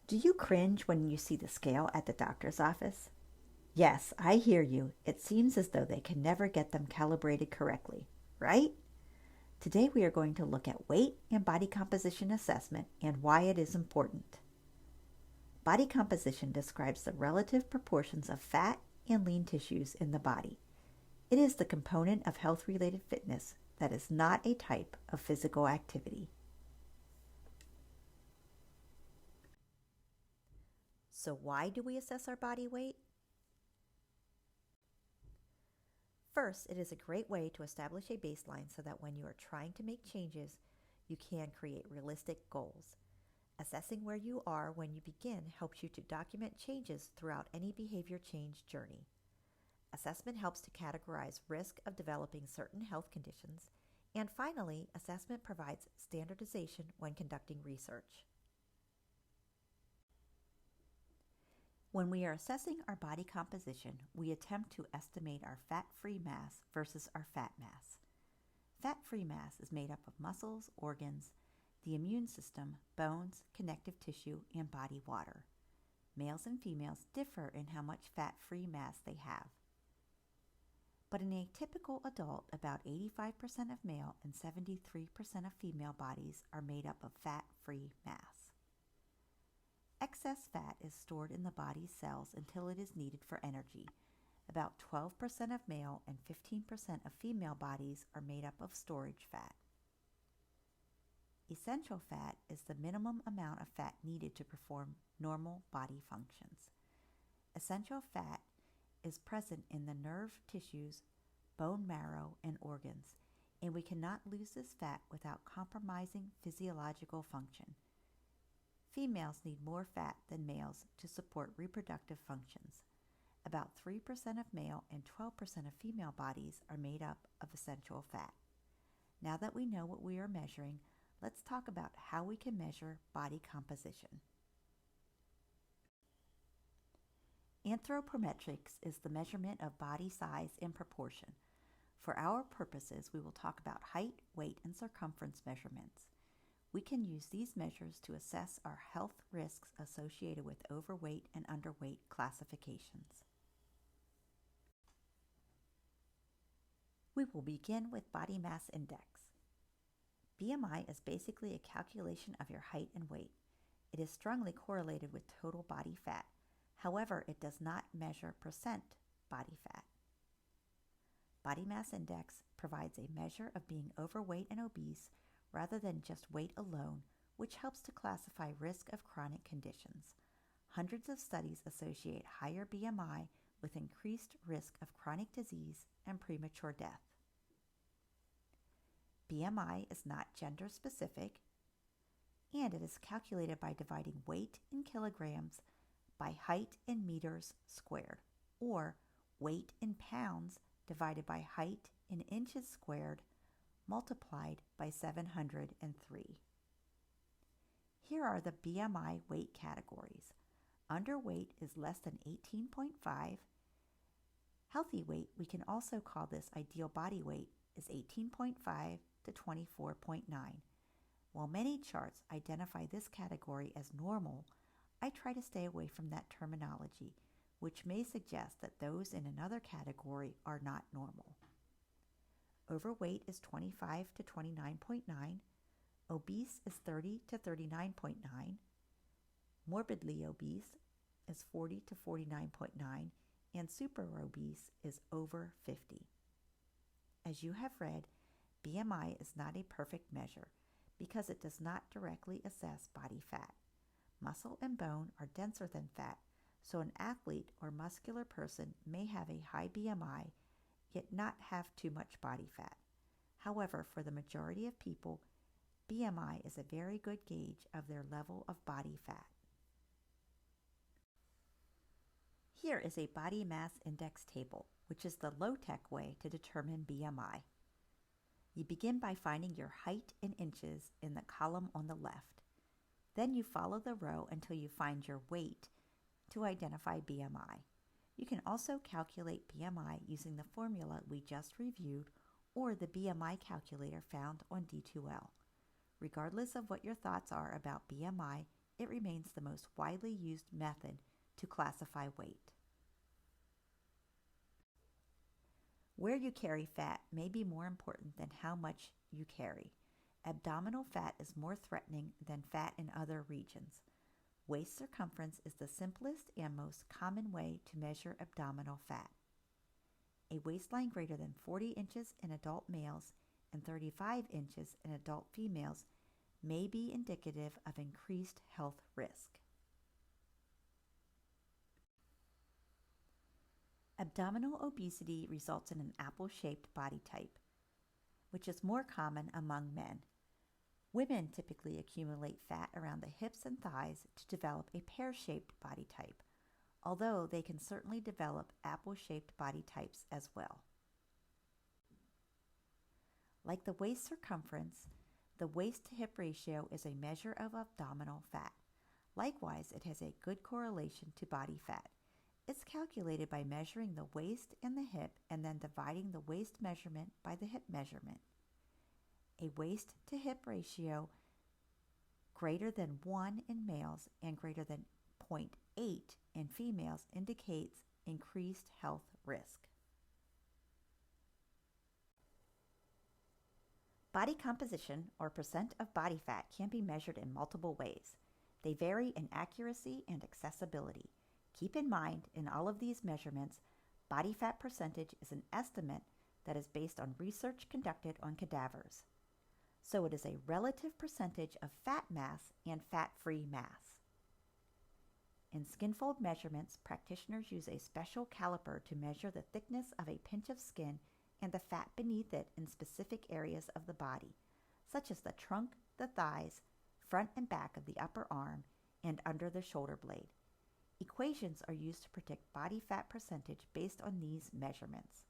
Do you cringe when you see the scale at the doctor's office? Yes, I hear you. It seems as though they can never get them calibrated correctly, right? Today we are going to look at weight and body composition assessment and why it is important. Body composition describes the relative proportions of fat and lean tissues in the body. It is the component of health-related fitness that is not a type of physical activity. So why do we assess our body weight? First, it is a great way to establish a baseline so that when you are trying to make changes, you can create realistic goals. Assessing where you are when you begin helps you to document changes throughout any behavior change journey. Assessment helps to categorize risk of developing certain health conditions. And finally, assessment provides standardization when conducting research. When we are assessing our body composition, we attempt to estimate our fat-free mass versus our fat mass. Fat-free mass is made up of muscles, organs, the immune system, bones, connective tissue, and body water. Males and females differ in how much fat-free mass they have. But in a typical adult, about 85% of male and 73% of female bodies are made up of fat-free mass. Excess fat is stored in the body's cells until it is needed for energy. About 12% of male and 15% of female bodies are made up of storage fat. Essential fat is the minimum amount of fat needed to perform normal body functions. Essential fat is present in the nerve tissues, bone marrow, and organs, and we cannot lose this fat without compromising physiological function. Females need more fat than males to support reproductive functions. About 3% of male and 12% of female bodies are made up of essential fat. Now that we know what we are measuring, let's talk about how we can measure body composition. Anthropometrics is the measurement of body size and proportion. For our purposes, we will talk about height, weight, and circumference measurements. We can use these measures to assess our health risks associated with overweight and underweight classifications. We will begin with body mass index. BMI is basically a calculation of your height and weight. It is strongly correlated with total body fat. However, it does not measure percent body fat. Body mass index provides a measure of being overweight and obese rather than just weight alone, which helps to classify risk of chronic conditions. Hundreds of studies associate higher BMI with increased risk of chronic disease and premature death. BMI is not gender specific, and it is calculated by dividing weight in kilograms by height in meters squared, or weight in pounds divided by height in inches squared multiplied by 703. Here are the BMI weight categories. Underweight is less than 18.5. Healthy weight, we can also call this ideal body weight, is 18.5 to 24.9. While many charts identify this category as normal, I try to stay away from that terminology, which may suggest that those in another category are not normal. Overweight is 25 to 29.9. Obese is 30 to 39.9. Morbidly obese is 40 to 49.9. And super obese is over 50. As you have read, BMI is not a perfect measure because it does not directly assess body fat. Muscle and bone are denser than fat, so an athlete or muscular person may have a high BMI yet not have too much body fat. However, for the majority of people, BMI is a very good gauge of their level of body fat. Here is a body mass index table, which is the low-tech way to determine BMI. You begin by finding your height in inches in the column on the left. Then you follow the row until you find your weight to identify BMI. You can also calculate BMI using the formula we just reviewed or the BMI calculator found on D2L. Regardless of what your thoughts are about BMI, it remains the most widely used method to classify weight. Where you carry fat may be more important than how much you carry. Abdominal fat is more threatening than fat in other regions. Waist circumference is the simplest and most common way to measure abdominal fat. A waistline greater than 40 inches in adult males and 35 inches in adult females may be indicative of increased health risk. Abdominal obesity results in an apple-shaped body type, which is more common among men. Women typically accumulate fat around the hips and thighs to develop a pear-shaped body type, although they can certainly develop apple-shaped body types as well. Like the waist circumference, the waist-to-hip ratio is a measure of abdominal fat. Likewise, it has a good correlation to body fat. It's calculated by measuring the waist and the hip and then dividing the waist measurement by the hip measurement. A waist-to-hip ratio greater than 1 in males and greater than 0.8 in females indicates increased health risk. Body composition, or percent of body fat, can be measured in multiple ways. They vary in accuracy and accessibility. Keep in mind, in all of these measurements, body fat percentage is an estimate that is based on research conducted on cadavers. So it is a relative percentage of fat mass and fat-free mass. In skinfold measurements, practitioners use a special caliper to measure the thickness of a pinch of skin and the fat beneath it in specific areas of the body, such as the trunk, the thighs, front and back of the upper arm, and under the shoulder blade. Equations are used to predict body fat percentage based on these measurements.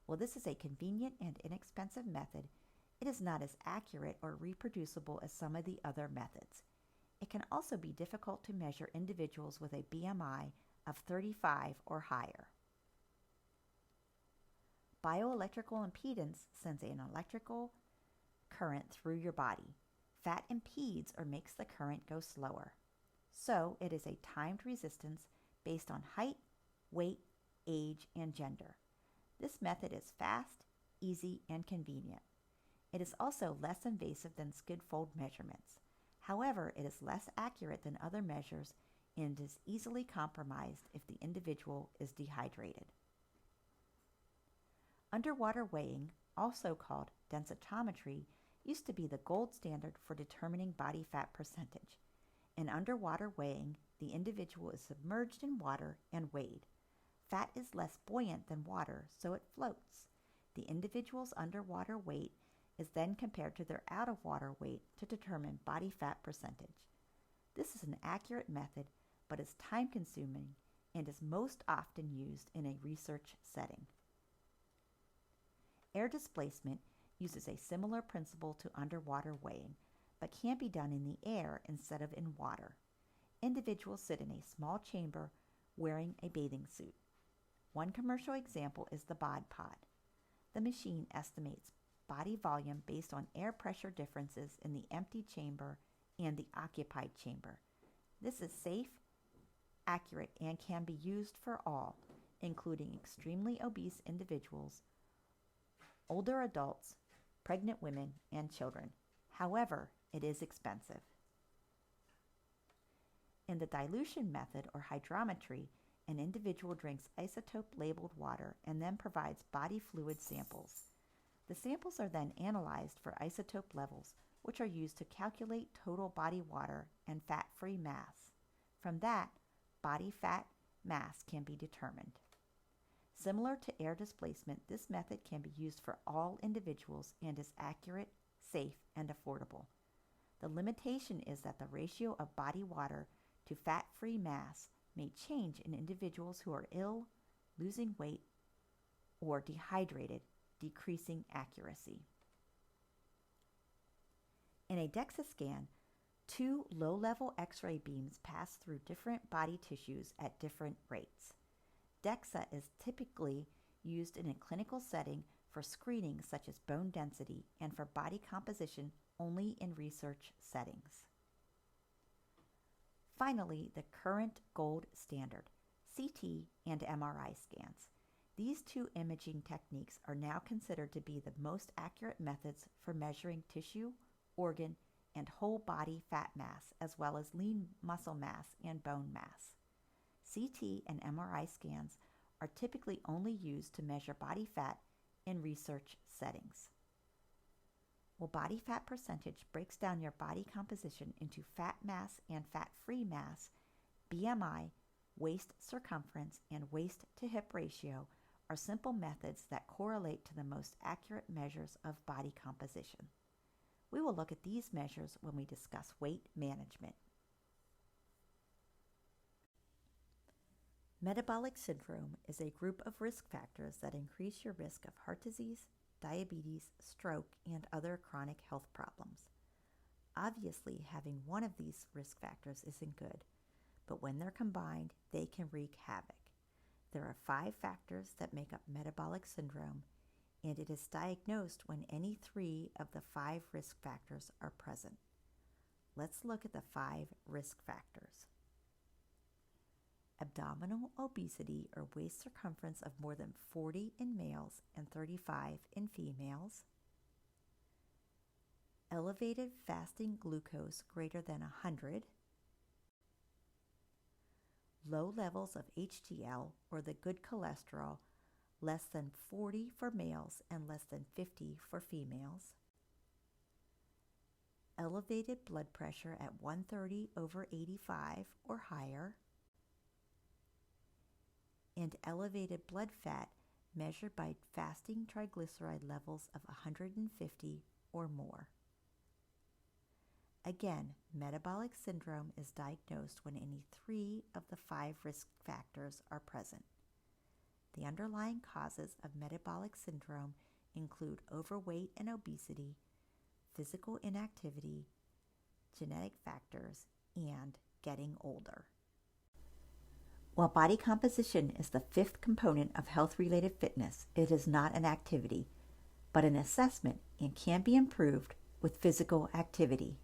While this is a convenient and inexpensive method, it is not as accurate or reproducible as some of the other methods. It can also be difficult to measure individuals with a BMI of 35 or higher. Bioelectrical impedance sends an electrical current through your body. Fat impedes or makes the current go slower. So it is a timed resistance based on height, weight, age, and gender. This method is fast, easy, and convenient. It is also less invasive than skinfold measurements. However, it is less accurate than other measures and is easily compromised if the individual is dehydrated. Underwater weighing, also called densitometry, used to be the gold standard for determining body fat percentage. In underwater weighing, the individual is submerged in water and weighed. Fat is less buoyant than water, so it floats. The individual's underwater weight is then compared to their out-of-water weight to determine body fat percentage. This is an accurate method, but is time-consuming and is most often used in a research setting. Air displacement uses a similar principle to underwater weighing, but can be done in the air instead of in water. Individuals sit in a small chamber wearing a bathing suit. One commercial example is the Bod Pod. The machine estimates body volume based on air pressure differences in the empty chamber and the occupied chamber. This is safe, accurate, and can be used for all, including extremely obese individuals, older adults, pregnant women, and children. However, it is expensive. In the dilution method, or hydrometry, an individual drinks isotope-labeled water and then provides body fluid samples. The samples are then analyzed for isotope levels, which are used to calculate total body water and fat-free mass. From that, body fat mass can be determined. Similar to air displacement, this method can be used for all individuals and is accurate, safe, and affordable. The limitation is that the ratio of body water to fat-free mass may change in individuals who are ill, losing weight, or dehydrated, decreasing accuracy. In a DEXA scan, two low-level X-ray beams pass through different body tissues at different rates. DEXA is typically used in a clinical setting for screening such as bone density and for body composition only in research settings. Finally, the current gold standard, CT and MRI scans. These two imaging techniques are now considered to be the most accurate methods for measuring tissue, organ, and whole body fat mass, as well as lean muscle mass and bone mass. CT and MRI scans are typically only used to measure body fat in research settings. Well, body fat percentage breaks down your body composition into fat mass and fat-free mass. BMI, waist circumference, and waist to hip ratio are simple methods that correlate to the most accurate measures of body composition. We will look at these measures when we discuss weight management. Metabolic syndrome is a group of risk factors that increase your risk of heart disease, diabetes, stroke, and other chronic health problems. Obviously, having one of these risk factors isn't good, but when they're combined, they can wreak havoc. There are 5 factors that make up metabolic syndrome, and it is diagnosed when any 3 of the 5 risk factors are present. Let's look at the 5 risk factors. Abdominal obesity or waist circumference of more than 40 in males and 35 in females. Elevated fasting glucose greater than 100. Low levels of HDL or the good cholesterol, less than 40 for males and less than 50 for females. Elevated blood pressure at 130/85 or higher. And elevated blood fat measured by fasting triglyceride levels of 150 or more. Again, metabolic syndrome is diagnosed when any 3 of the 5 risk factors are present. The underlying causes of metabolic syndrome include overweight and obesity, physical inactivity, genetic factors, and getting older. While body composition is the 5th component of health-related fitness, it is not an activity, but an assessment and can be improved with physical activity.